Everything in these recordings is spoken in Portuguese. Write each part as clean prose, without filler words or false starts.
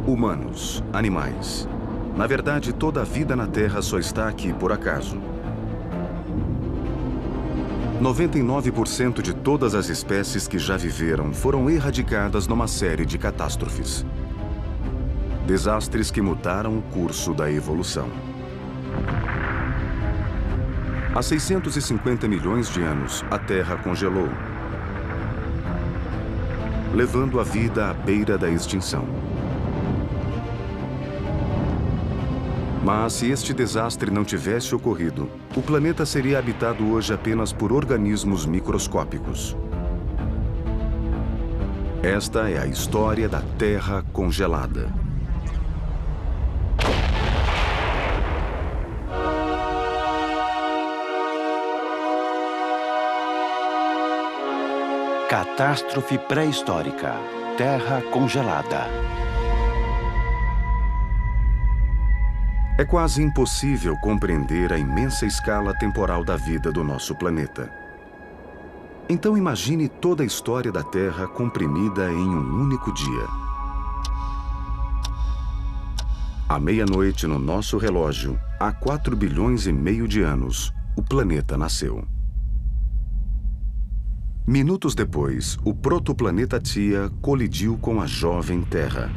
Humanos, animais. Na verdade, toda a vida na Terra só está aqui por acaso. 99% de todas as espécies que já viveram foram erradicadas numa série de catástrofes. Desastres que mudaram o curso da evolução. Há 650 milhões de anos, a Terra congelou, levando a vida à beira da extinção. Mas se este desastre não tivesse ocorrido, o planeta seria habitado hoje apenas por organismos microscópicos. Esta é a história da Terra congelada. Catástrofe pré-histórica. Terra congelada. É quase impossível compreender a imensa escala temporal da vida do nosso planeta. Então imagine toda a história da Terra comprimida em um único dia. À meia-noite no nosso relógio, há 4 bilhões e meio de anos, o planeta nasceu. Minutos depois, o protoplaneta Tia colidiu com a jovem Terra.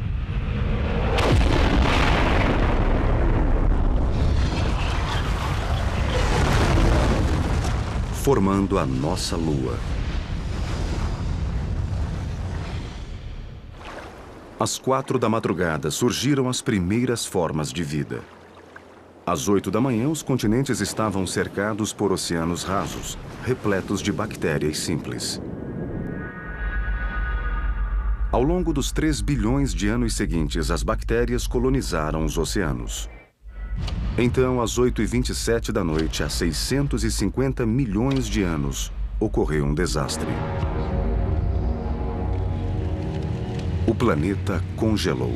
Formando a nossa Lua. Às 4 da madrugada surgiram as primeiras formas de vida. Às 8 da manhã, os continentes estavam cercados por oceanos rasos, repletos de bactérias simples. Ao longo dos 3 bilhões de anos seguintes, as bactérias colonizaram os oceanos. Então, às 8h27 da noite, há 650 milhões de anos, ocorreu um desastre. O planeta congelou.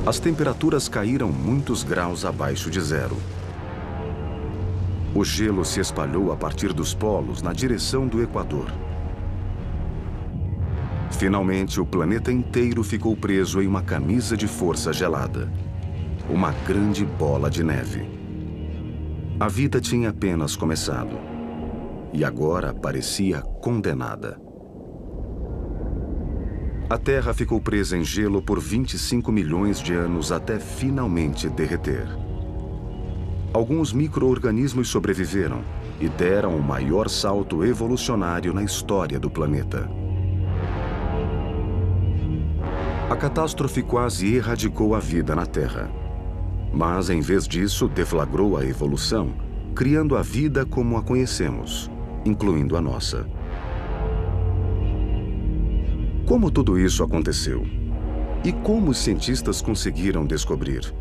As temperaturas caíram muitos graus abaixo de zero. O gelo se espalhou a partir dos polos na direção do Equador. Finalmente, o planeta inteiro ficou preso em uma camisa de força gelada. Uma grande bola de neve. A vida tinha apenas começado. E agora parecia condenada. A Terra ficou presa em gelo por 25 milhões de anos até finalmente derreter. Alguns micro-organismos sobreviveram e deram o maior salto evolucionário na história do planeta. A catástrofe quase erradicou a vida na Terra. Mas, em vez disso, deflagrou a evolução, criando a vida como a conhecemos, incluindo a nossa. Como tudo isso aconteceu? E como os cientistas conseguiram descobrir?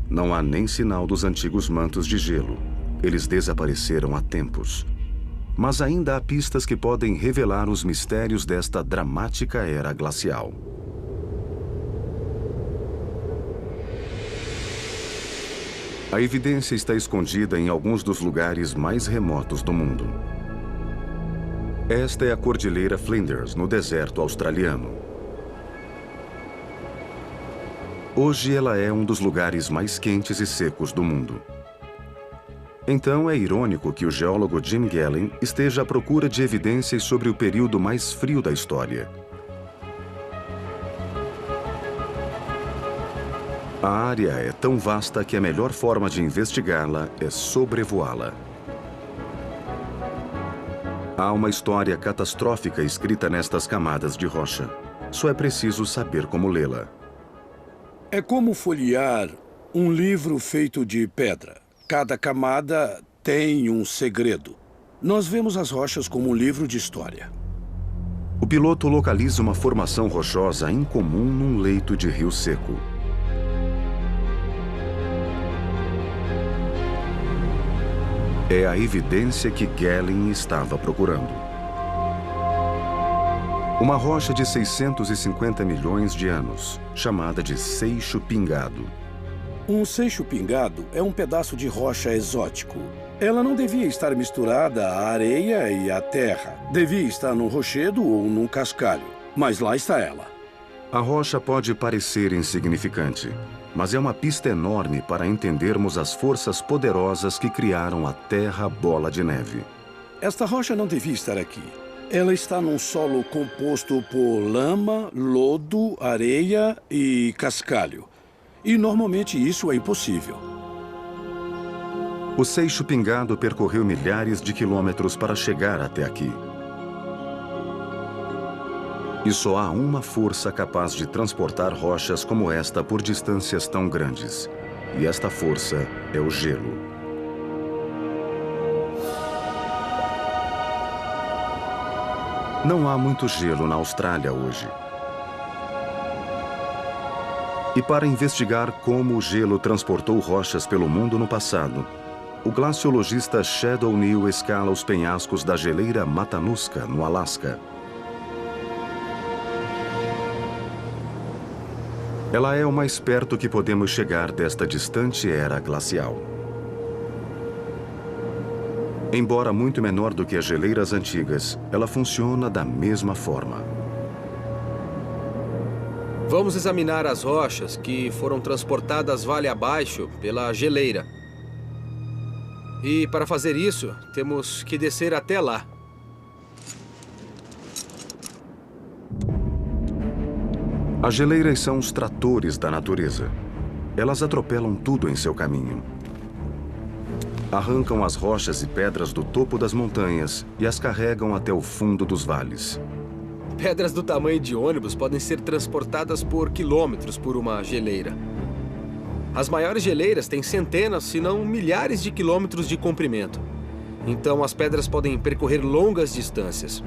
Não há nem sinal dos antigos mantos de gelo. Eles desapareceram há tempos. Mas ainda há pistas que podem revelar os mistérios desta dramática era glacial. A evidência está escondida em alguns dos lugares mais remotos do mundo. Esta é a Cordilheira Flinders, no deserto australiano. Hoje ela é um dos lugares mais quentes e secos do mundo. Então é irônico que o geólogo Jim Gellin esteja à procura de evidências sobre o período mais frio da história. A área é tão vasta que a melhor forma de investigá-la é sobrevoá-la. Há uma história catastrófica escrita nestas camadas de rocha. Só é preciso saber como lê-la. É como folhear um livro feito de pedra. Cada camada tem um segredo. Nós vemos as rochas como um livro de história. O piloto localiza uma formação rochosa incomum num leito de rio seco. É a evidência que Gellin estava procurando. Uma rocha de 650 milhões de anos, chamada de seixo pingado. Um seixo pingado é um pedaço de rocha exótico. Ela não devia estar misturada à areia e à terra. Devia estar num rochedo ou num cascalho. Mas lá está ela. A rocha pode parecer insignificante, mas é uma pista enorme para entendermos as forças poderosas que criaram a Terra Bola de Neve. Esta rocha não devia estar aqui. Ela está num solo composto por lama, lodo, areia e cascalho. E normalmente isso é impossível. O Seixo Pingado percorreu milhares de quilômetros para chegar até aqui. E só há uma força capaz de transportar rochas como esta por distâncias tão grandes. E esta força é o gelo. Não há muito gelo na Austrália hoje. E para investigar como o gelo transportou rochas pelo mundo no passado, o glaciologista Shadow Neal escala os penhascos da geleira Matanuska, no Alasca. Ela é o mais perto que podemos chegar desta distante era glacial. Embora muito menor do que as geleiras antigas, ela funciona da mesma forma. Vamos examinar as rochas que foram transportadas vale abaixo pela geleira. E para fazer isso, temos que descer até lá. As geleiras são os tratores da natureza. Elas atropelam tudo em seu caminho. Arrancam as rochas e pedras do topo das montanhas e as carregam até o fundo dos vales. Pedras do tamanho de ônibus podem ser transportadas por quilômetros por uma geleira. As maiores geleiras têm centenas, se não milhares de quilômetros de comprimento. Então as pedras podem percorrer longas distâncias.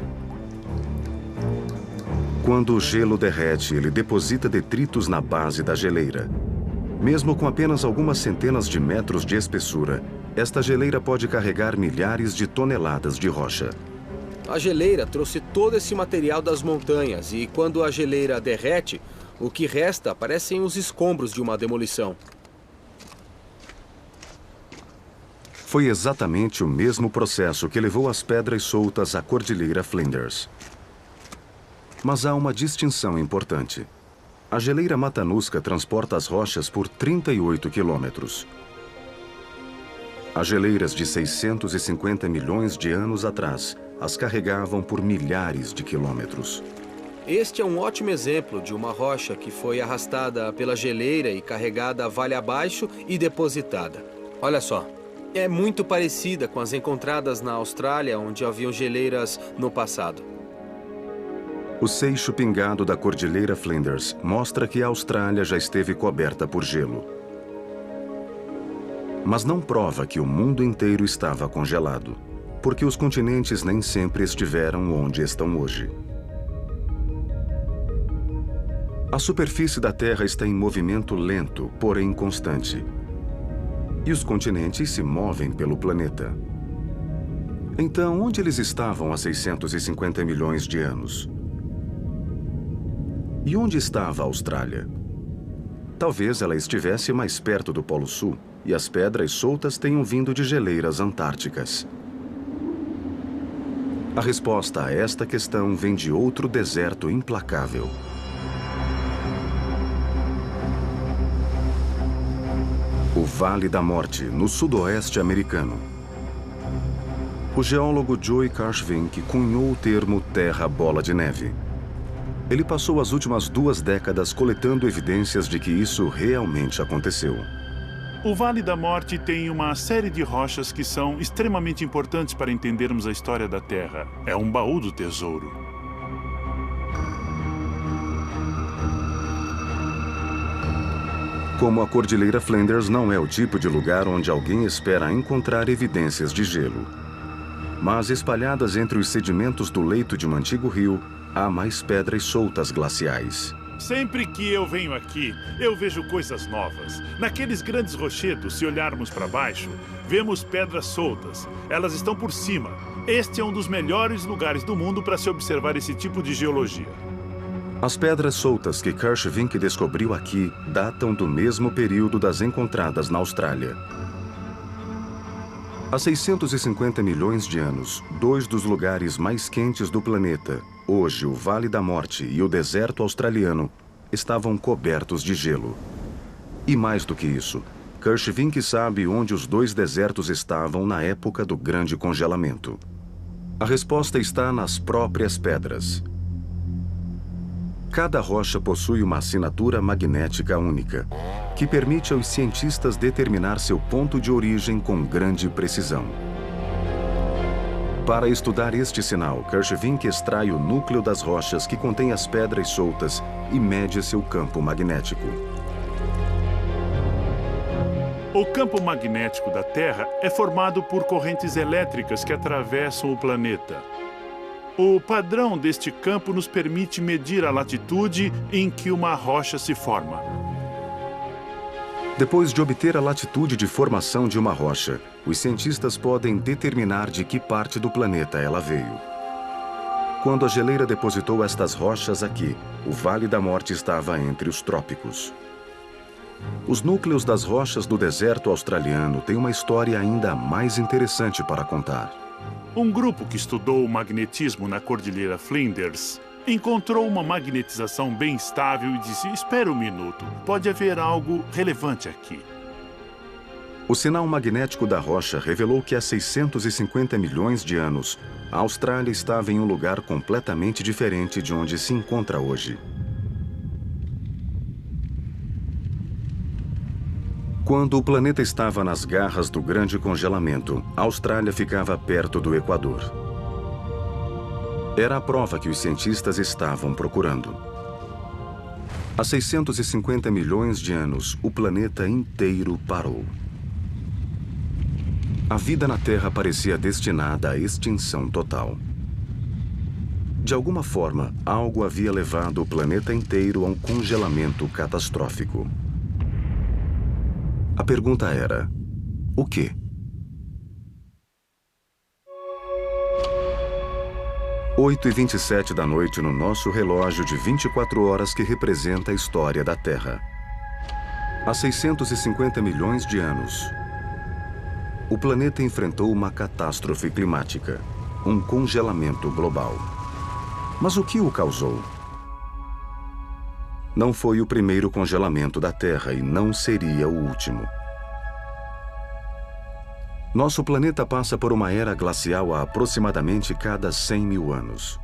Quando o gelo derrete, ele deposita detritos na base da geleira. Mesmo com apenas algumas centenas de metros de espessura, esta geleira pode carregar milhares de toneladas de rocha. A geleira trouxe todo esse material das montanhas e quando a geleira derrete, o que resta parecem os escombros de uma demolição. Foi exatamente o mesmo processo que levou as pedras soltas à Cordilheira Flinders. Mas há uma distinção importante. A geleira Matanuska transporta as rochas por 38 quilômetros. As geleiras de 650 milhões de anos atrás as carregavam por milhares de quilômetros. Este é um ótimo exemplo de uma rocha que foi arrastada pela geleira e carregada vale abaixo e depositada. Olha só, é muito parecida com as encontradas na Austrália, onde haviam geleiras no passado. O seixo pingado da Cordilheira Flinders mostra que a Austrália já esteve coberta por gelo. Mas não prova que o mundo inteiro estava congelado, porque os continentes nem sempre estiveram onde estão hoje. A superfície da Terra está em movimento lento, porém constante. E os continentes se movem pelo planeta. Então, onde eles estavam há 650 milhões de anos? E onde estava a Austrália? Talvez ela estivesse mais perto do Polo Sul e as pedras soltas tenham vindo de geleiras antárticas. A resposta a esta questão vem de outro deserto implacável. O Vale da Morte, no sudoeste americano. O geólogo Joey Karshvink cunhou o termo Terra Bola de Neve. Ele passou as últimas 2 décadas coletando evidências de que isso realmente aconteceu. O Vale da Morte tem uma série de rochas que são extremamente importantes para entendermos a história da Terra. É um baú do tesouro. Como a Cordilheira Flinders não é o tipo de lugar onde alguém espera encontrar evidências de gelo. Mas espalhadas entre os sedimentos do leito de um antigo rio, há mais pedras soltas glaciais. Sempre que eu venho aqui, eu vejo coisas novas. Naqueles grandes rochedos, se olharmos para baixo, vemos pedras soltas. Elas estão por cima. Este é um dos melhores lugares do mundo para se observar esse tipo de geologia. As pedras soltas que Karshvink descobriu aqui datam do mesmo período das encontradas na Austrália. Há 650 milhões de anos, 2 dos lugares mais quentes do planeta, hoje o Vale da Morte e o deserto australiano, estavam cobertos de gelo. E mais do que isso, Krushvink sabe onde os 2 desertos estavam na época do grande congelamento. A resposta está nas próprias pedras. Cada rocha possui uma assinatura magnética única, que permite aos cientistas determinar seu ponto de origem com grande precisão. Para estudar este sinal, Krushvink extrai o núcleo das rochas que contém as pedras soltas e mede seu campo magnético. O campo magnético da Terra é formado por correntes elétricas que atravessam o planeta. O padrão deste campo nos permite medir a latitude em que uma rocha se forma. Depois de obter a latitude de formação de uma rocha, os cientistas podem determinar de que parte do planeta ela veio. Quando a geleira depositou estas rochas aqui, o Vale da Morte estava entre os trópicos. Os núcleos das rochas do deserto australiano têm uma história ainda mais interessante para contar. Um grupo que estudou o magnetismo na Cordilheira Flinders encontrou uma magnetização bem estável e disse: espera um minuto, pode haver algo relevante aqui. O sinal magnético da rocha revelou que há 650 milhões de anos, a Austrália estava em um lugar completamente diferente de onde se encontra hoje. Quando o planeta estava nas garras do grande congelamento, a Austrália ficava perto do Equador. Era a prova que os cientistas estavam procurando. Há 650 milhões de anos, o planeta inteiro parou. A vida na Terra parecia destinada à extinção total. De alguma forma, algo havia levado o planeta inteiro a um congelamento catastrófico. A pergunta era: o quê? Oito e 27 da noite no nosso relógio de 24 horas que representa a história da Terra. Há 650 milhões de anos, o planeta enfrentou uma catástrofe climática, um congelamento global. Mas o que o causou? Não foi o primeiro congelamento da Terra e não seria o último. Nosso planeta passa por uma era glacial há aproximadamente cada 100 mil anos.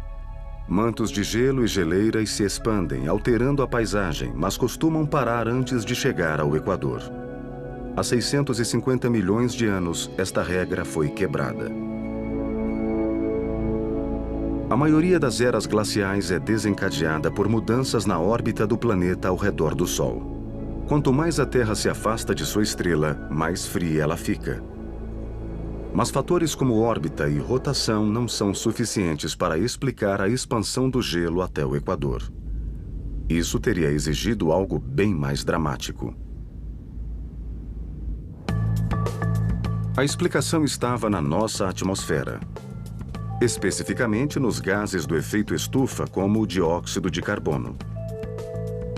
Mantos de gelo e geleiras se expandem, alterando a paisagem, mas costumam parar antes de chegar ao Equador. Há 650 milhões de anos, esta regra foi quebrada. A maioria das eras glaciais é desencadeada por mudanças na órbita do planeta ao redor do Sol. Quanto mais a Terra se afasta de sua estrela, mais fria ela fica. Mas fatores como órbita e rotação não são suficientes para explicar a expansão do gelo até o Equador. Isso teria exigido algo bem mais dramático. A explicação estava na nossa atmosfera. Especificamente nos gases do efeito estufa, como o dióxido de carbono.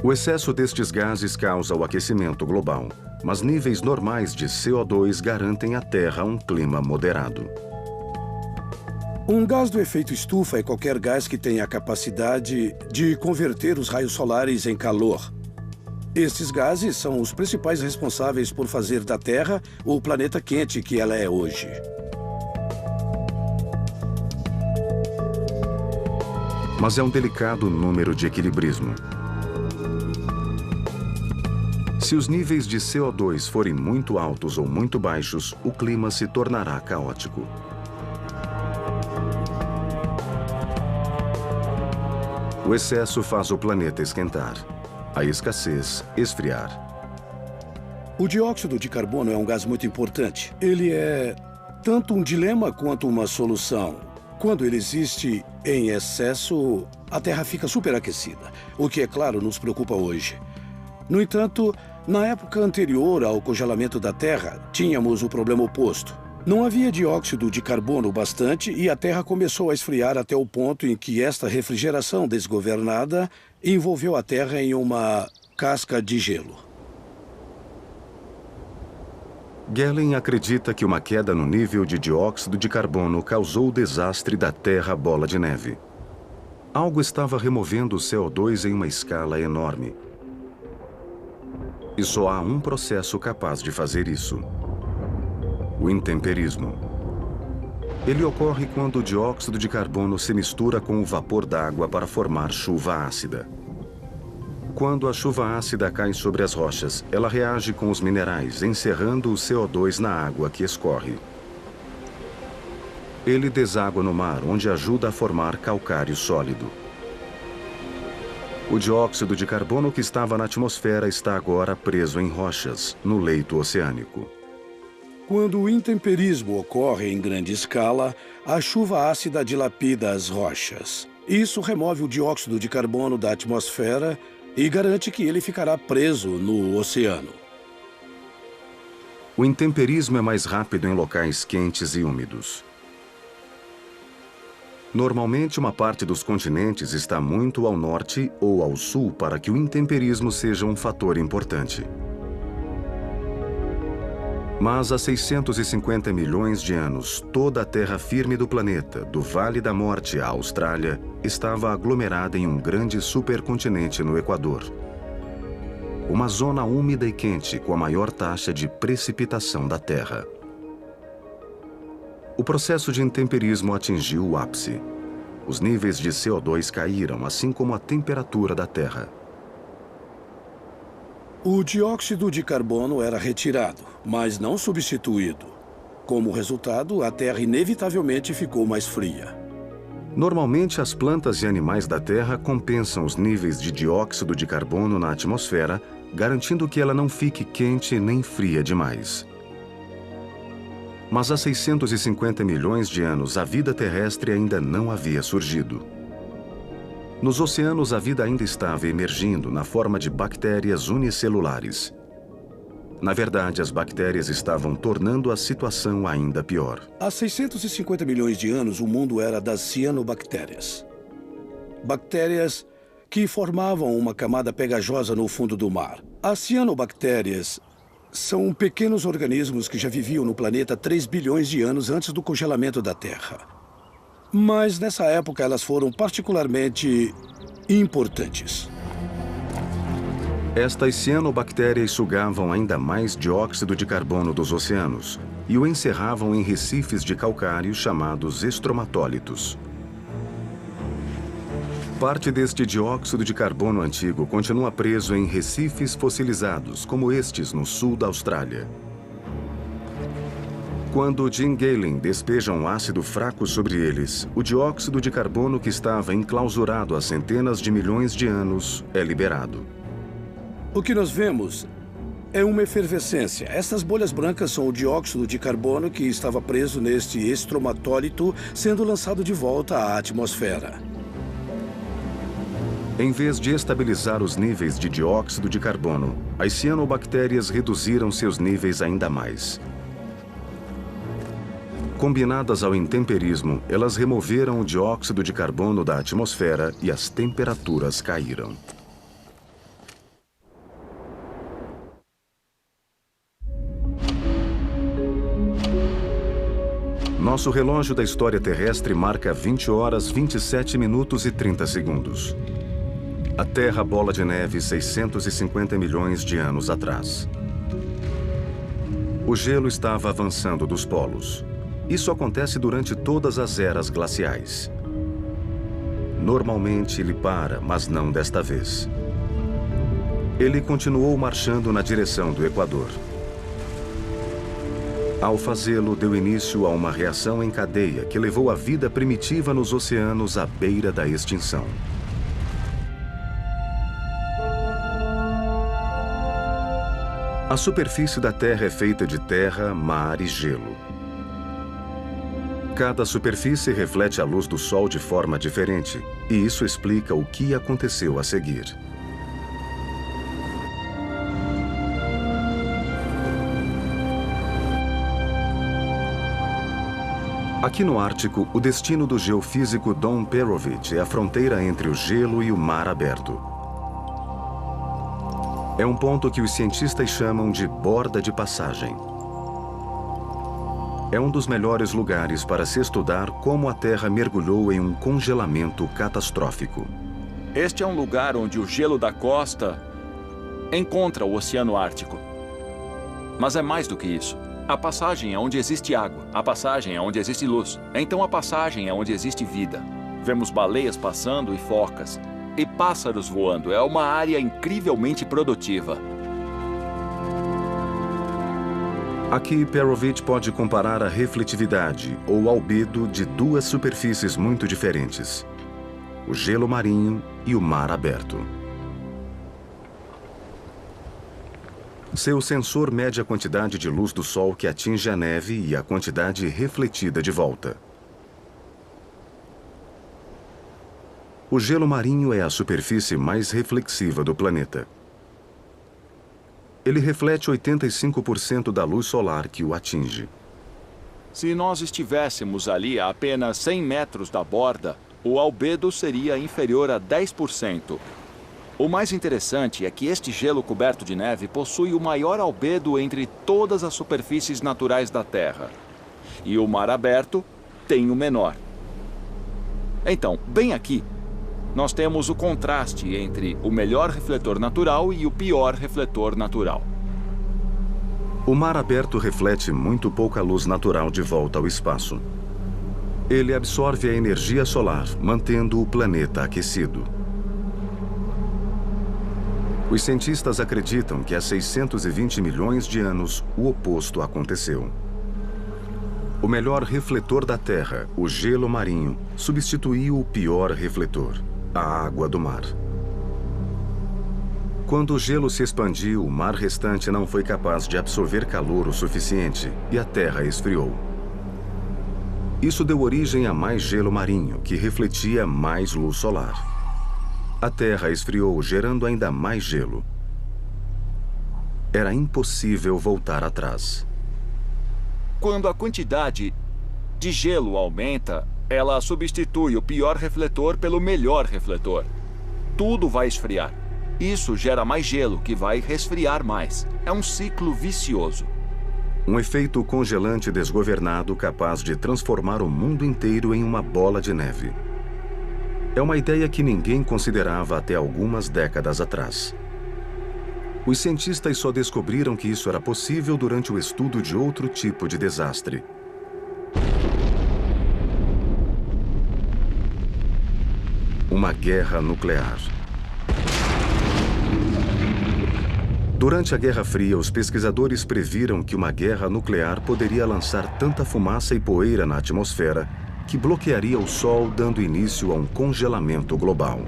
O excesso destes gases causa o aquecimento global, mas níveis normais de CO2 garantem à Terra um clima moderado. Um gás do efeito estufa é qualquer gás que tenha a capacidade de converter os raios solares em calor. Estes gases são os principais responsáveis por fazer da Terra o planeta quente que ela é hoje. Mas é um delicado número de equilibrismo. Se os níveis de CO2 forem muito altos ou muito baixos, o clima se tornará caótico. O excesso faz o planeta esquentar, a escassez esfriar. O dióxido de carbono é um gás muito importante. Ele é tanto um dilema quanto uma solução. Quando ele existe em excesso, a Terra fica superaquecida, o que, é claro, nos preocupa hoje. No entanto, na época anterior ao congelamento da Terra, tínhamos o problema oposto. Não havia dióxido de carbono bastante e a Terra começou a esfriar até o ponto em que esta refrigeração desgovernada envolveu a Terra em uma casca de gelo. Gehlen acredita que uma queda no nível de dióxido de carbono causou o desastre da Terra Bola de Neve. Algo estava removendo o CO2 em uma escala enorme. E só há um processo capaz de fazer isso: o intemperismo. Ele ocorre quando o dióxido de carbono se mistura com o vapor d'água para formar chuva ácida. Quando a chuva ácida cai sobre as rochas, ela reage com os minerais, encerrando o CO2 na água que escorre. Ele deságua no mar, onde ajuda a formar calcário sólido. O dióxido de carbono que estava na atmosfera está agora preso em rochas, no leito oceânico. Quando o intemperismo ocorre em grande escala, a chuva ácida dilapida as rochas. Isso remove o dióxido de carbono da atmosfera e garante que ele ficará preso no oceano. O intemperismo é mais rápido em locais quentes e úmidos. Normalmente, uma parte dos continentes está muito ao norte ou ao sul para que o intemperismo seja um fator importante. Mas há 650 milhões de anos, toda a terra firme do planeta, do Vale da Morte à Austrália, estava aglomerada em um grande supercontinente no Equador. Uma zona úmida e quente com a maior taxa de precipitação da Terra. O processo de intemperismo atingiu o ápice. Os níveis de CO2 caíram, assim como a temperatura da Terra. O dióxido de carbono era retirado, mas não substituído. Como resultado, a Terra inevitavelmente ficou mais fria. Normalmente, as plantas e animais da Terra compensam os níveis de dióxido de carbono na atmosfera, garantindo que ela não fique quente nem fria demais. Mas há 650 milhões de anos, a vida terrestre ainda não havia surgido. Nos oceanos, a vida ainda estava emergindo na forma de bactérias unicelulares. Na verdade, as bactérias estavam tornando a situação ainda pior. Há 650 milhões de anos, o mundo era das cianobactérias. Bactérias que formavam uma camada pegajosa no fundo do mar. As cianobactérias são pequenos organismos que já viviam no planeta 3 bilhões de anos antes do congelamento da Terra. Mas nessa época elas foram particularmente importantes. Estas cianobactérias sugavam ainda mais dióxido de carbono dos oceanos e o encerravam em recifes de calcário chamados estromatólitos. Parte deste dióxido de carbono antigo continua preso em recifes fossilizados, como estes no sul da Austrália. Quando Jim Galen despeja um ácido fraco sobre eles, o dióxido de carbono que estava enclausurado há centenas de milhões de anos é liberado. O que nós vemos é uma efervescência. Essas bolhas brancas são o dióxido de carbono que estava preso neste estromatólito, sendo lançado de volta à atmosfera. Em vez de estabilizar os níveis de dióxido de carbono, as cianobactérias reduziram seus níveis ainda mais. Combinadas ao intemperismo, elas removeram o dióxido de carbono da atmosfera e as temperaturas caíram. Nosso relógio da história terrestre marca 20 horas, 27 minutos e 30 segundos. A Terra bola de neve 650 milhões de anos atrás. O gelo estava avançando dos polos. Isso acontece durante todas as eras glaciais. Normalmente ele para, mas não desta vez. Ele continuou marchando na direção do Equador. Ao fazê-lo, deu início a uma reação em cadeia que levou a vida primitiva nos oceanos à beira da extinção. A superfície da Terra é feita de terra, mar e gelo. Cada superfície reflete a luz do Sol de forma diferente, e isso explica o que aconteceu a seguir. Aqui no Ártico, o destino do geofísico Don Perovich é a fronteira entre o gelo e o mar aberto. É um ponto que os cientistas chamam de borda de passagem. É um dos melhores lugares para se estudar como a Terra mergulhou em um congelamento catastrófico. Este é um lugar onde o gelo da costa encontra o Oceano Ártico. Mas é mais do que isso. A passagem é onde existe água. A passagem é onde existe luz. Então a passagem é onde existe vida. Vemos baleias passando e focas. E pássaros voando. É uma área incrivelmente produtiva. Aqui, Perovich pode comparar a refletividade, ou albedo, de duas superfícies muito diferentes: o gelo marinho e o mar aberto. Seu sensor mede a quantidade de luz do sol que atinge a neve e a quantidade refletida de volta. O gelo marinho é a superfície mais reflexiva do planeta. Ele reflete 85% da luz solar que o atinge. Se nós estivéssemos ali a apenas 100 metros da borda, o albedo seria inferior a 10%. O mais interessante é que este gelo coberto de neve possui o maior albedo entre todas as superfícies naturais da Terra. E o mar aberto tem o menor. Então, bem aqui, nós temos o contraste entre o melhor refletor natural e o pior refletor natural. O mar aberto reflete muito pouca luz natural de volta ao espaço. Ele absorve a energia solar, mantendo o planeta aquecido. Os cientistas acreditam que há 620 milhões de anos o oposto aconteceu. O melhor refletor da Terra, o gelo marinho, substituiu o pior refletor, a água do mar. Quando o gelo se expandiu, o mar restante não foi capaz de absorver calor o suficiente e a Terra esfriou. Isso deu origem a mais gelo marinho, que refletia mais luz solar. A Terra esfriou, gerando ainda mais gelo. Era impossível voltar atrás. Quando a quantidade de gelo aumenta, ela substitui o pior refletor pelo melhor refletor. Tudo vai esfriar. Isso gera mais gelo, que vai resfriar mais. É um ciclo vicioso. Um efeito congelante desgovernado capaz de transformar o mundo inteiro em uma bola de neve. É uma ideia que ninguém considerava até algumas décadas atrás. Os cientistas só descobriram que isso era possível durante o estudo de outro tipo de desastre. Uma guerra nuclear. Durante a Guerra Fria, os pesquisadores previram que uma guerra nuclear poderia lançar tanta fumaça e poeira na atmosfera que bloquearia o Sol, dando início a um congelamento global.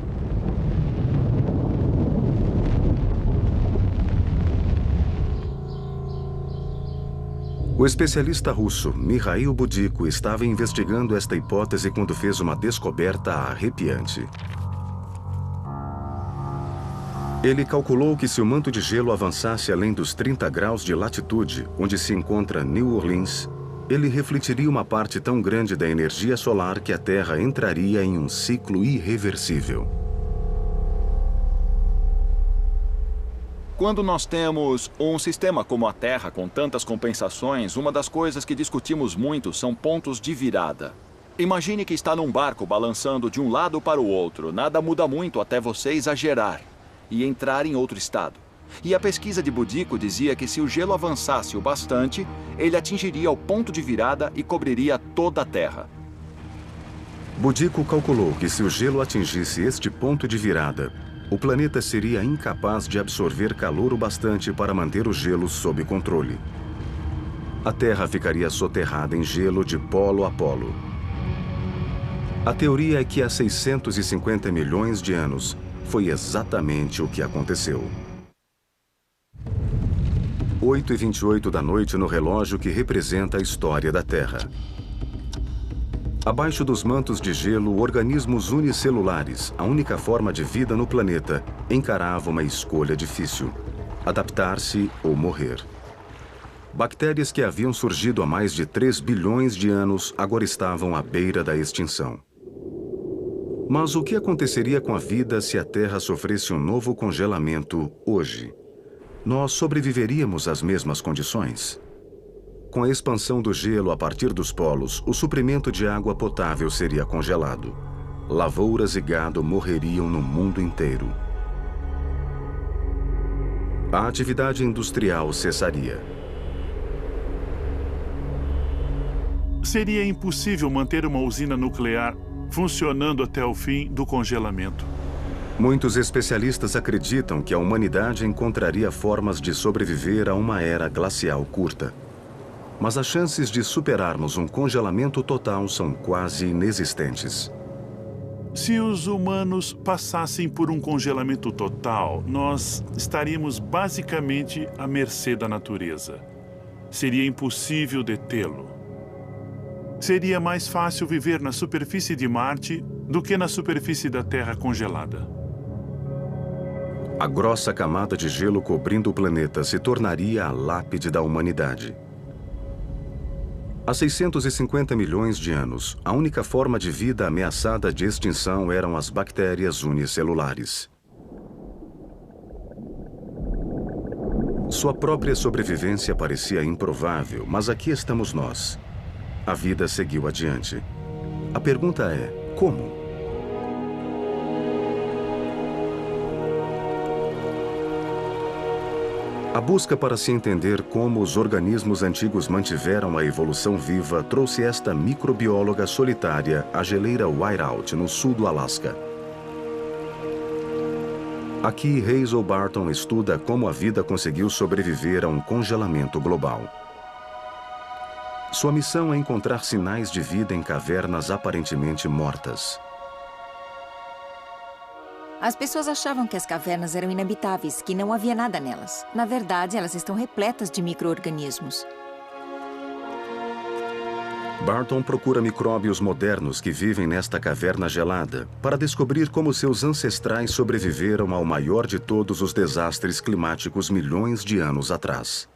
O especialista russo Mikhail Budiko estava investigando esta hipótese quando fez uma descoberta arrepiante. Ele calculou que se o manto de gelo avançasse além dos 30 graus de latitude, onde se encontra New Orleans, ele refletiria uma parte tão grande da energia solar que a Terra entraria em um ciclo irreversível. Quando nós temos um sistema como a Terra com tantas compensações, uma das coisas que discutimos muito são pontos de virada. Imagine que está num barco balançando de um lado para o outro. Nada muda muito até você exagerar e entrar em outro estado. E a pesquisa de Budiko dizia que se o gelo avançasse o bastante, ele atingiria o ponto de virada e cobriria toda a Terra. Budiko calculou que se o gelo atingisse este ponto de virada, o planeta seria incapaz de absorver calor o bastante para manter o gelo sob controle. A Terra ficaria soterrada em gelo de polo a polo. A teoria é que há 650 milhões de anos foi exatamente o que aconteceu. 8h28 da noite no relógio que representa a história da Terra. Abaixo dos mantos de gelo, organismos unicelulares, a única forma de vida no planeta, encaravam uma escolha difícil: adaptar-se ou morrer. Bactérias que haviam surgido há mais de 3 bilhões de anos agora estavam à beira da extinção. Mas o que aconteceria com a vida se a Terra sofresse um novo congelamento hoje? Nós sobreviveríamos às mesmas condições? com a expansão do gelo a partir dos polos, o suprimento de água potável seria congelado. Lavouras e gado morreriam no mundo inteiro. A atividade industrial cessaria. Seria impossível manter uma usina nuclear funcionando até o fim do congelamento. Muitos especialistas acreditam que a humanidade encontraria formas de sobreviver a uma era glacial curta. Mas as chances de superarmos um congelamento total são quase inexistentes. Se os humanos passassem por um congelamento total, nós estaríamos basicamente à mercê da natureza. Seria impossível detê-lo. Seria mais fácil viver na superfície de Marte do que na superfície da Terra congelada. A grossa camada de gelo cobrindo o planeta se tornaria a lápide da humanidade. Há 650 milhões de anos, a única forma de vida ameaçada de extinção eram as bactérias unicelulares. Sua própria sobrevivência parecia improvável, mas aqui estamos nós. A vida seguiu adiante. A pergunta é, como? A busca para se entender como os organismos antigos mantiveram a evolução viva trouxe esta microbióloga solitária à geleira Whiteout, no sul do Alasca. Aqui, Hazel Barton estuda como a vida conseguiu sobreviver a um congelamento global. Sua missão é encontrar sinais de vida em cavernas aparentemente mortas. As pessoas achavam que as cavernas eram inabitáveis, que não havia nada nelas. Na verdade, elas estão repletas de micro-organismos. Barton procura micróbios modernos que vivem nesta caverna gelada para descobrir como seus ancestrais sobreviveram ao maior de todos os desastres climáticos milhões de anos atrás.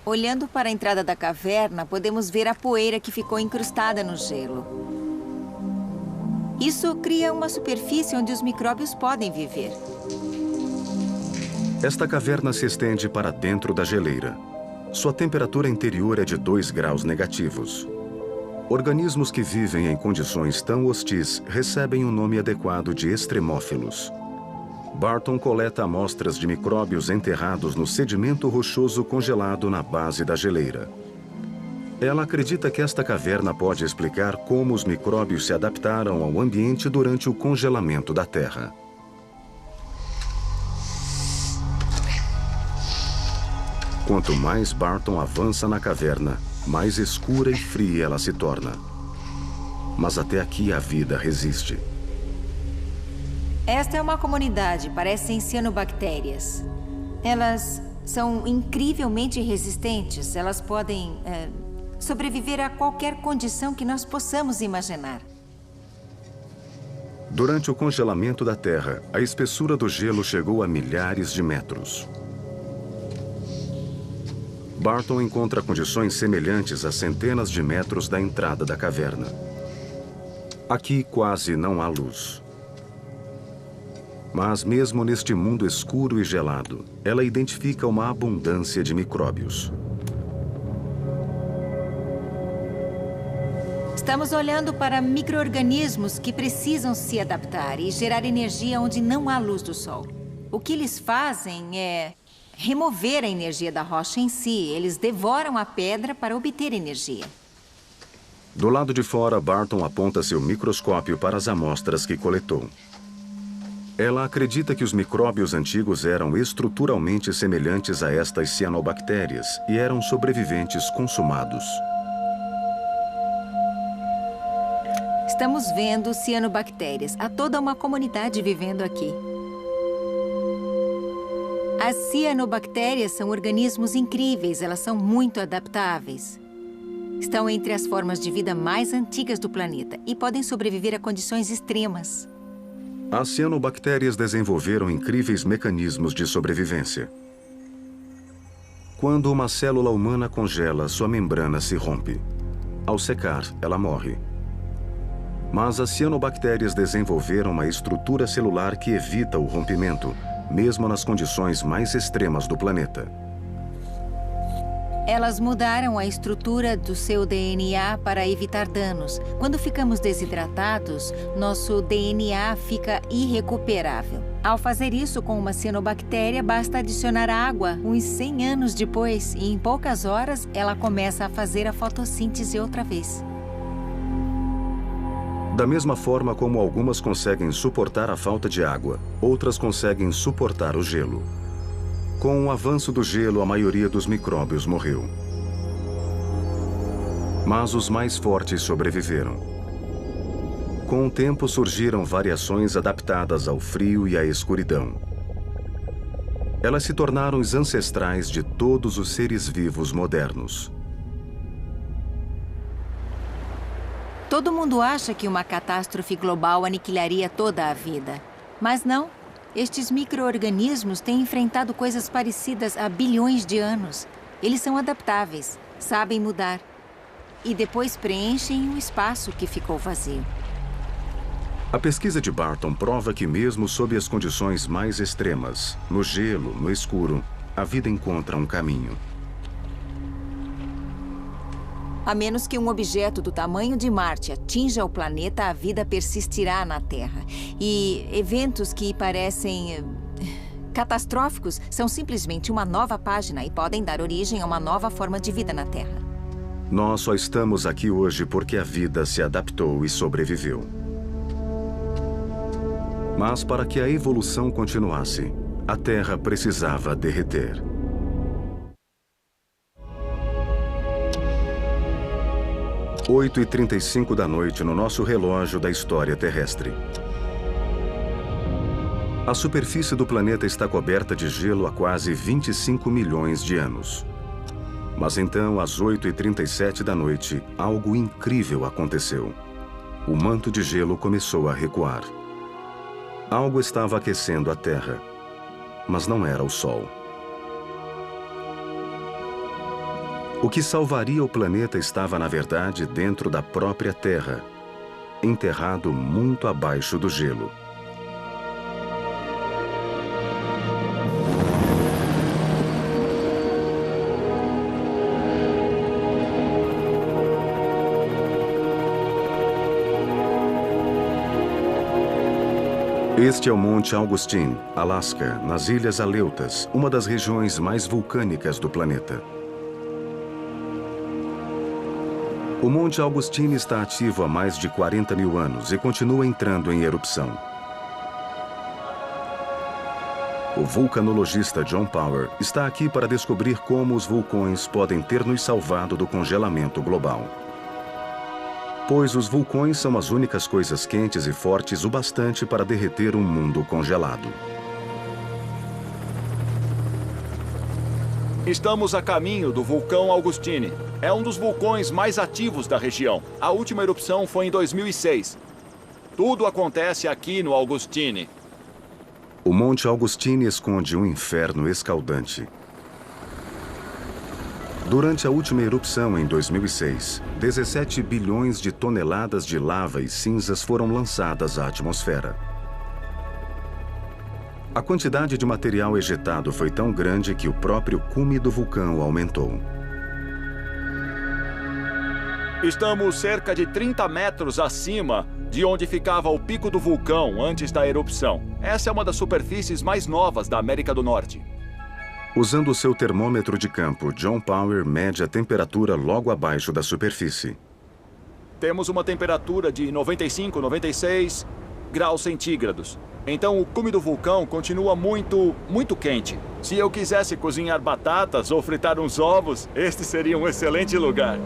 Olhando para a entrada da caverna, podemos ver a poeira que ficou incrustada no gelo. Isso cria uma superfície onde os micróbios podem viver. Esta caverna se estende para dentro da geleira. Sua temperatura interior é de 2 graus negativos. Organismos que vivem em condições tão hostis recebem o nome adequado de extremófilos. Barton coleta amostras de micróbios enterrados no sedimento rochoso congelado na base da geleira. Ela acredita que esta caverna pode explicar como os micróbios se adaptaram ao ambiente durante o congelamento da Terra. Quanto mais Barton avança na caverna, mais escura e fria ela se torna. Mas até aqui a vida resiste. Esta é uma comunidade, parecem cianobactérias. Elas são incrivelmente resistentes. Elas podem sobreviver a qualquer condição que nós possamos imaginar. Durante o congelamento da Terra, a espessura do gelo chegou a milhares de metros. Barton encontra condições semelhantes a centenas de metros da entrada da caverna. Aqui quase não há luz. Mas mesmo neste mundo escuro e gelado, ela identifica uma abundância de micróbios. Estamos olhando para micro-organismos que precisam se adaptar e gerar energia onde não há luz do sol. O que eles fazem é remover a energia da rocha em si. Eles devoram a pedra para obter energia. Do lado de fora, Barton aponta seu microscópio para as amostras que coletou. Ela acredita que os micróbios antigos eram estruturalmente semelhantes a estas cianobactérias e eram sobreviventes consumados. Estamos vendo cianobactérias. Há toda uma comunidade vivendo aqui. As cianobactérias são organismos incríveis. Elas são muito adaptáveis. Estão entre as formas de vida mais antigas do planeta e podem sobreviver a condições extremas. As cianobactérias desenvolveram incríveis mecanismos de sobrevivência. Quando uma célula humana congela, sua membrana se rompe. Ao secar, ela morre. Mas as cianobactérias desenvolveram uma estrutura celular que evita o rompimento, mesmo nas condições mais extremas do planeta. Elas mudaram a estrutura do seu DNA para evitar danos. Quando ficamos desidratados, nosso DNA fica irrecuperável. Ao fazer isso com uma cianobactéria, basta adicionar água uns 100 anos depois e em poucas horas ela começa a fazer a fotossíntese outra vez. Da mesma forma como algumas conseguem suportar a falta de água, outras conseguem suportar o gelo. Com o avanço do gelo, a maioria dos micróbios morreu. Mas os mais fortes sobreviveram. Com o tempo surgiram variações adaptadas ao frio e à escuridão. Elas se tornaram os ancestrais de todos os seres vivos modernos. Todo mundo acha que uma catástrofe global aniquilaria toda a vida. Mas não. Estes micro-organismos têm enfrentado coisas parecidas há bilhões de anos. Eles são adaptáveis, sabem mudar. E depois preenchem o espaço que ficou vazio. A pesquisa de Barton prova que mesmo sob as condições mais extremas, no gelo, no escuro, a vida encontra um caminho. A menos que um objeto do tamanho de Marte atinja o planeta, a vida persistirá na Terra. E eventos que parecem catastróficos são simplesmente uma nova página e podem dar origem a uma nova forma de vida na Terra. Nós só estamos aqui hoje porque a vida se adaptou e sobreviveu. Mas para que a evolução continuasse, a Terra precisava derreter. 8h35 da noite no nosso relógio da história terrestre. A superfície do planeta está coberta de gelo há quase 25 milhões de anos. Mas então, às 8h37 da noite, algo incrível aconteceu. O manto de gelo começou a recuar. Algo estava aquecendo a Terra, mas não era o Sol. O que salvaria o planeta estava, na verdade, dentro da própria Terra, enterrado muito abaixo do gelo. Este é o Monte Augustine, Alasca, nas Ilhas Aleutas, uma das regiões mais vulcânicas do planeta. O Monte Augustine está ativo há mais de 40 mil anos e continua entrando em erupção. O vulcanologista John Power está aqui para descobrir como os vulcões podem ter nos salvado do congelamento global. Pois os vulcões são as únicas coisas quentes e fortes o bastante para derreter um mundo congelado. Estamos a caminho do vulcão Augustine. É um dos vulcões mais ativos da região. A última erupção foi em 2006. Tudo acontece aqui no Augustine. O Monte Augustine esconde um inferno escaldante. Durante a última erupção, em 2006, 17 bilhões de toneladas de lava e cinzas foram lançadas à atmosfera. A quantidade de material ejetado foi tão grande que o próprio cume do vulcão aumentou. Estamos cerca de 30 metros acima de onde ficava o pico do vulcão antes da erupção. Essa é uma das superfícies mais novas da América do Norte. Usando o seu termômetro de campo, John Power mede a temperatura logo abaixo da superfície. Temos uma temperatura de 95, 96 graus centígrados. Então o cume do vulcão continua muito quente. Se eu quisesse cozinhar batatas ou fritar uns ovos, este seria um excelente lugar.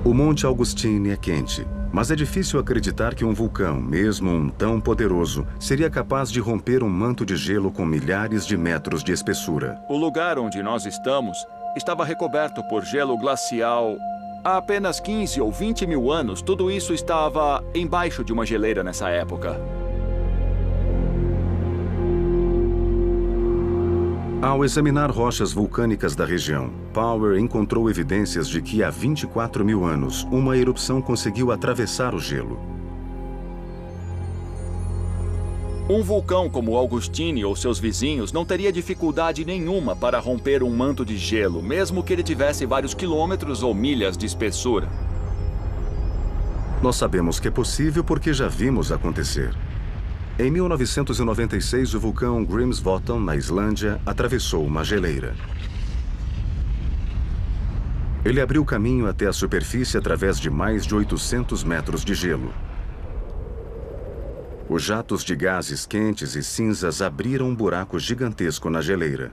O Monte Augustine é quente, mas é difícil acreditar que um vulcão, mesmo um tão poderoso, seria capaz de romper um manto de gelo com milhares de metros de espessura. O lugar onde nós estamos estava recoberto por gelo glacial. Há apenas 15 ou 20 mil anos, tudo isso estava embaixo de uma geleira nessa época. Ao examinar rochas vulcânicas da região, Power encontrou evidências de que há 24 mil anos, uma erupção conseguiu atravessar o gelo. Um vulcão como Augustine ou seus vizinhos não teria dificuldade nenhuma para romper um manto de gelo, mesmo que ele tivesse vários quilômetros ou milhas de espessura. Nós sabemos que é possível porque já vimos acontecer. Em 1996, o vulcão Grímsvötn, na Islândia, atravessou uma geleira. Ele abriu caminho até a superfície através de mais de 800 metros de gelo. Os jatos de gases quentes e cinzas abriram um buraco gigantesco na geleira.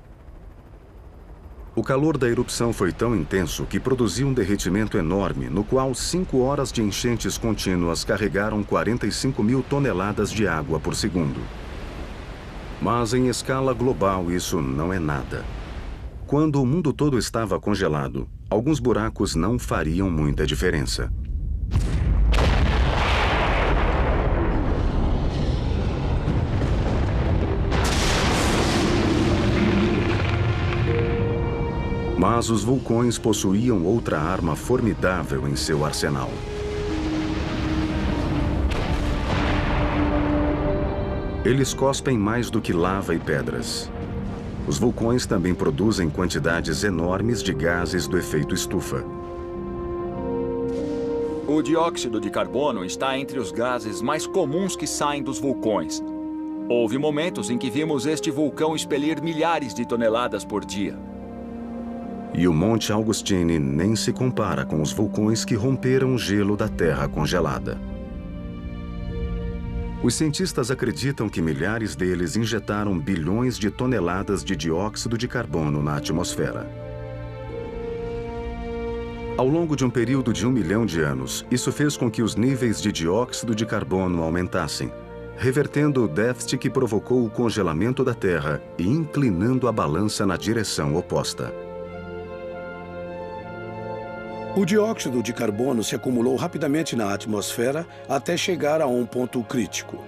O calor da erupção foi tão intenso que produziu um derretimento enorme, no qual 5 horas de enchentes contínuas carregaram 45 mil toneladas de água por segundo. Mas em escala global isso não é nada. Quando o mundo todo estava congelado, alguns buracos não fariam muita diferença. Mas os vulcões possuíam outra arma formidável em seu arsenal. Eles cospem mais do que lava e pedras. Os vulcões também produzem quantidades enormes de gases do efeito estufa. O dióxido de carbono está entre os gases mais comuns que saem dos vulcões. Houve momentos em que vimos este vulcão expelir milhares de toneladas por dia. E o Monte Augustine nem se compara com os vulcões que romperam o gelo da Terra congelada. Os cientistas acreditam que milhares deles injetaram bilhões de toneladas de dióxido de carbono na atmosfera. Ao longo de um período de 1 milhão de anos, isso fez com que os níveis de dióxido de carbono aumentassem, revertendo o déficit que provocou o congelamento da Terra e inclinando a balança na direção oposta. O dióxido de carbono se acumulou rapidamente na atmosfera até chegar a um ponto crítico,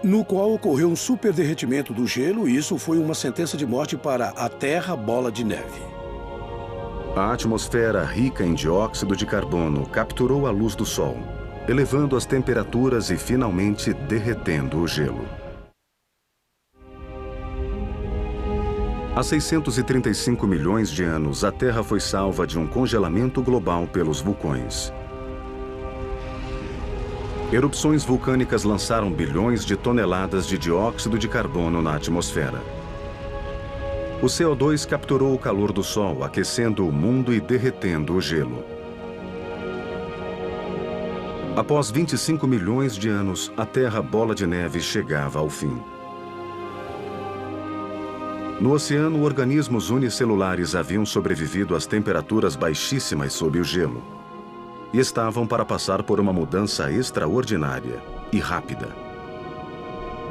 no qual ocorreu um superderretimento do gelo e isso foi uma sentença de morte para a Terra Bola de Neve. A atmosfera rica em dióxido de carbono capturou a luz do Sol, elevando as temperaturas e finalmente derretendo o gelo. Há 635 milhões de anos, a Terra foi salva de um congelamento global pelos vulcões. Erupções vulcânicas lançaram bilhões de toneladas de dióxido de carbono na atmosfera. O CO2 capturou o calor do Sol, aquecendo o mundo e derretendo o gelo. Após 25 milhões de anos, a Terra Bola de Neve chegava ao fim. No oceano, organismos unicelulares haviam sobrevivido às temperaturas baixíssimas sob o gelo e estavam para passar por uma mudança extraordinária e rápida.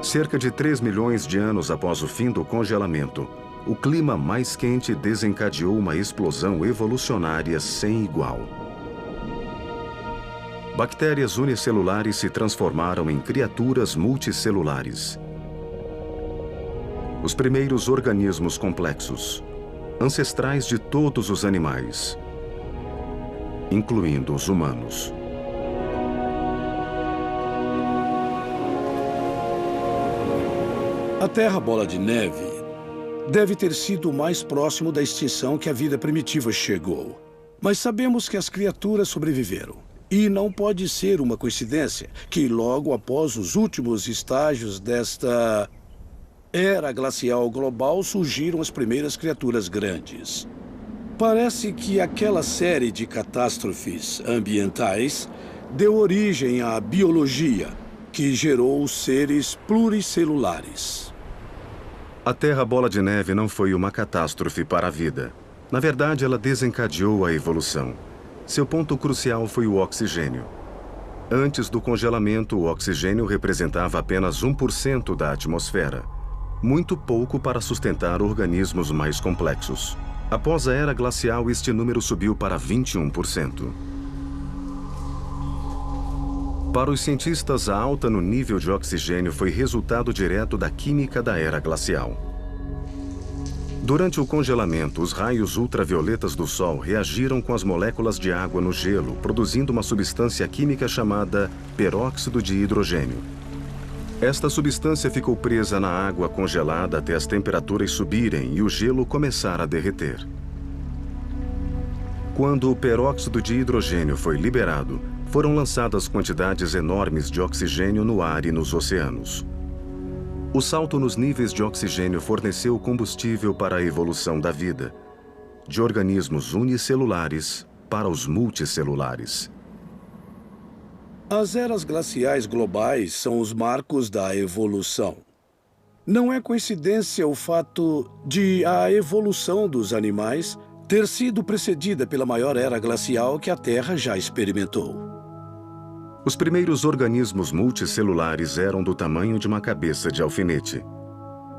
Cerca de 3 milhões de anos após o fim do congelamento, o clima mais quente desencadeou uma explosão evolucionária sem igual. Bactérias unicelulares se transformaram em criaturas multicelulares. Os primeiros organismos complexos, ancestrais de todos os animais, incluindo os humanos. A Terra Bola de Neve deve ter sido o mais próximo da extinção que a vida primitiva chegou. Mas sabemos que as criaturas sobreviveram. E não pode ser uma coincidência que logo após os últimos estágios desta era glacial global surgiram as primeiras criaturas grandes. Parece que aquela série de catástrofes ambientais deu origem à biologia, que gerou os seres pluricelulares. A Terra Bola de Neve não foi uma catástrofe para a vida. Na verdade, ela desencadeou a evolução. Seu ponto crucial foi o oxigênio. Antes do congelamento, o oxigênio representava apenas 1% da atmosfera. Muito pouco para sustentar organismos mais complexos. Após a era glacial, este número subiu para 21%. Para os cientistas, a alta no nível de oxigênio foi resultado direto da química da era glacial. Durante o congelamento, os raios ultravioletas do Sol reagiram com as moléculas de água no gelo, produzindo uma substância química chamada peróxido de hidrogênio. Esta substância ficou presa na água congelada até as temperaturas subirem e o gelo começar a derreter. Quando o peróxido de hidrogênio foi liberado, foram lançadas quantidades enormes de oxigênio no ar e nos oceanos. O salto nos níveis de oxigênio forneceu combustível para a evolução da vida, de organismos unicelulares para os multicelulares. As eras glaciais globais são os marcos da evolução. Não é coincidência o fato de a evolução dos animais ter sido precedida pela maior era glacial que a Terra já experimentou. Os primeiros organismos multicelulares eram do tamanho de uma cabeça de alfinete.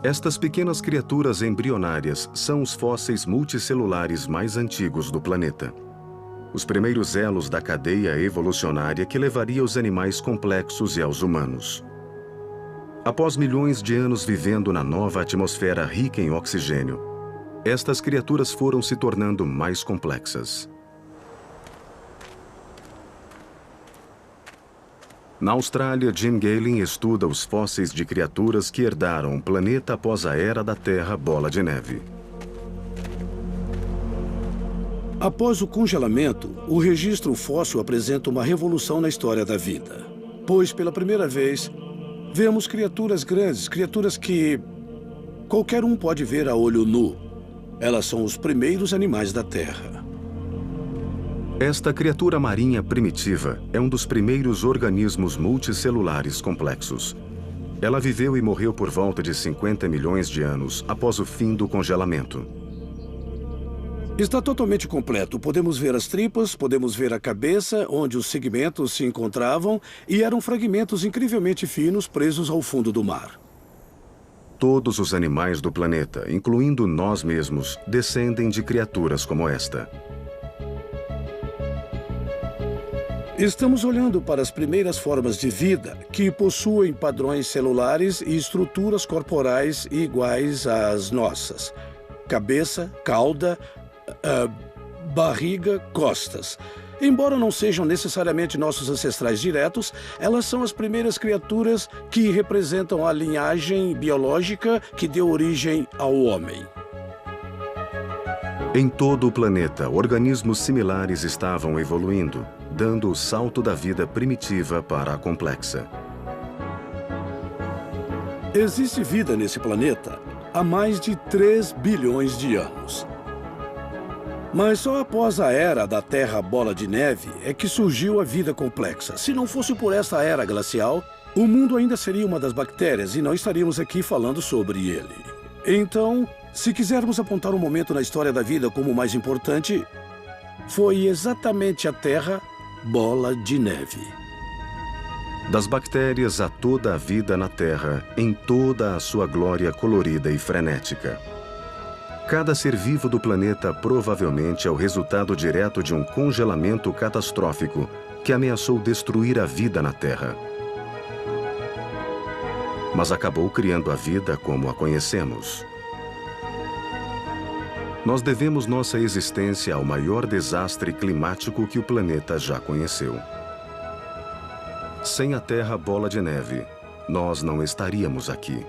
Estas pequenas criaturas embrionárias são os fósseis multicelulares mais antigos do planeta. Os primeiros elos da cadeia evolucionária que levaria os animais complexos e aos humanos. Após milhões de anos vivendo na nova atmosfera rica em oxigênio, estas criaturas foram se tornando mais complexas. Na Austrália, Jim Galen estuda os fósseis de criaturas que herdaram o planeta após a era da Terra Bola de Neve. Após o congelamento, o registro fóssil apresenta uma revolução na história da vida. Pois, pela primeira vez, vemos criaturas grandes, criaturas que qualquer um pode ver a olho nu. Elas são os primeiros animais da Terra. Esta criatura marinha primitiva é um dos primeiros organismos multicelulares complexos. Ela viveu e morreu por volta de 50 milhões de anos após o fim do congelamento. Está totalmente completo. Podemos ver as tripas, podemos ver a cabeça, onde os segmentos se encontravam, e eram fragmentos incrivelmente finos presos ao fundo do mar. Todos os animais do planeta, incluindo nós mesmos, descendem de criaturas como esta. Estamos olhando para as primeiras formas de vida que possuem padrões celulares e estruturas corporais iguais às nossas. Cabeça, cauda, barriga, costas. Embora não sejam necessariamente nossos ancestrais diretos, elas são as primeiras criaturas que representam a linhagem biológica que deu origem ao homem. Em todo o planeta, organismos similares estavam evoluindo, dando o salto da vida primitiva para a complexa. Existe vida nesse planeta há mais de 3 bilhões de anos. Mas só após a era da Terra Bola de Neve é que surgiu a vida complexa. Se não fosse por essa era glacial, o mundo ainda seria uma das bactérias e não estaríamos aqui falando sobre ele. Então, se quisermos apontar um momento na história da vida como o mais importante, foi exatamente a Terra Bola de Neve. Das bactérias a toda a vida na Terra, em toda a sua glória colorida e frenética. Cada ser vivo do planeta provavelmente é o resultado direto de um congelamento catastrófico que ameaçou destruir a vida na Terra. Mas acabou criando a vida como a conhecemos. Nós devemos nossa existência ao maior desastre climático que o planeta já conheceu. Sem a Terra Bola de Neve, nós não estaríamos aqui.